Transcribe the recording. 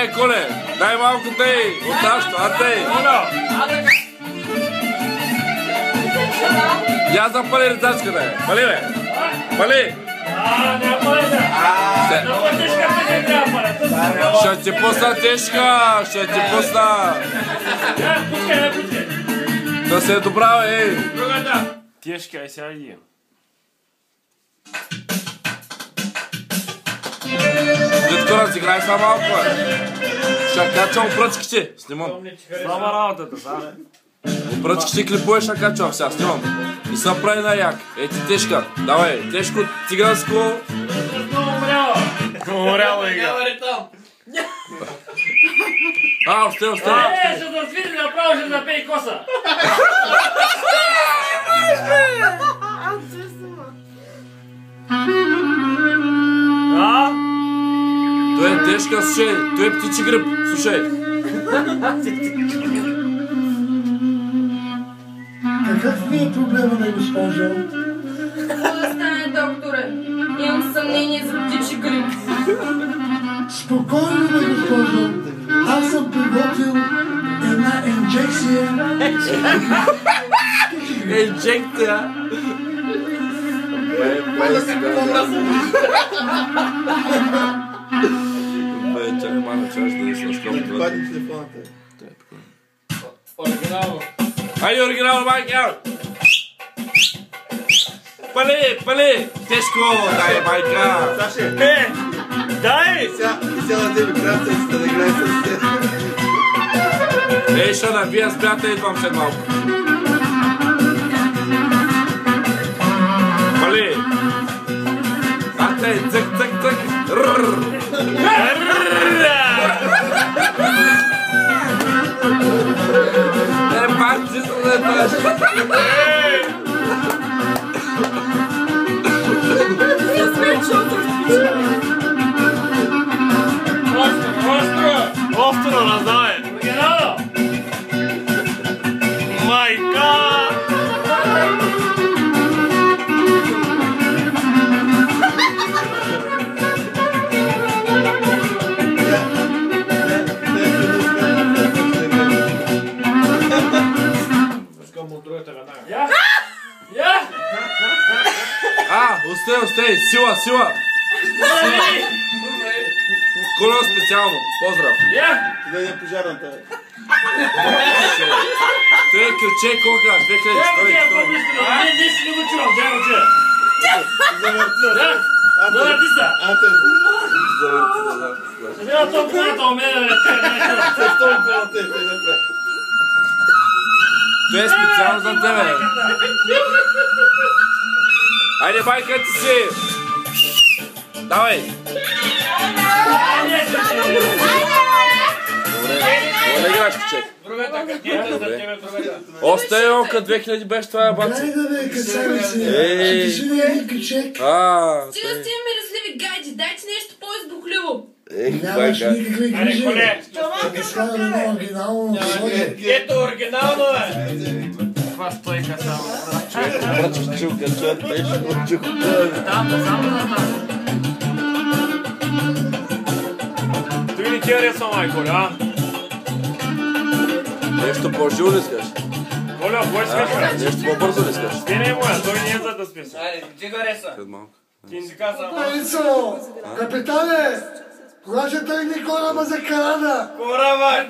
Давай, Коле, дай малко тъй, от нашото, а тъй. Я запали ръцачката, бе. Пали, бе. Пали. Не пали, бе. Много тежка не трябва пали. Ще ти пусна тежка, ще ти пусна. Пускай, пускай. Да се е добра, ей. Другата. Тежка, ай сега идем. Дедкора, играй само малко, бе. Ще качвам пръчките. Снимам. Слаба работата, да. Пръчките клипуеш, ще качвам сега, снимам. И се направи на як. Ей ти тежка. Давай, тежко, циганско. Умряла игра. Остай. Ще да свири направо, ще да пей коса. Той е тежка, слушай. Той е птичи гръб, слушай. Какъв ви е проблема на госпожо? Какво да стане, докторе? Имам съмнение за птичи грип. Спокойно, бе, госпожо. Аз съм приготвил една инжекция. Инжекция. Чакай малко, чаш да се разкопи. Пади телефоната. Оригинално. Айде, оригинално, майки, ау! Пали! Тежко! Дай, майка! Саше, Дай! сега да вземи красавицата да играе с теб. Ей, Шана, вие спряте, идвам след малко. Пали! Ате, цък! Пак си се леташ! Остро раздавай! Оригинално! Майка! Остай! Сила! Коля специално, поздрав! Да не пожарната. Той е ключе, колка? 2000, стой! Не си не го чувам, тя го чуя. Завърти се! Сега толкова у мен Той е специално за тебе! Айде, байка ти си! Давай! Добре играш, кучек. другата картинка за тебе, другата. Остай, ока 2000 беше това, баци. Дай да бе, касавици. Ей. Ще ти си не качек. Стига с тия мирисливи гайди, дайте нещо по-избухливо. Нямаш никакви грижи. Коле. Да скараме едно оригинално условие. Ето оригинално е! Това стойка само. Брачиш чулка, това е тежко, чулка. Там, само на там. Той не ти хареса, майко, а? Нещо по-живо ли искаш? Коля, кой искаш? Нещо по-бързо ли искаш? Ти не е моя, той не е за да списа. Айде, ти хареса. След малко. Ти не си каза. Марицо, капитане, кога ще тръгне кораба за Канада? Кораба!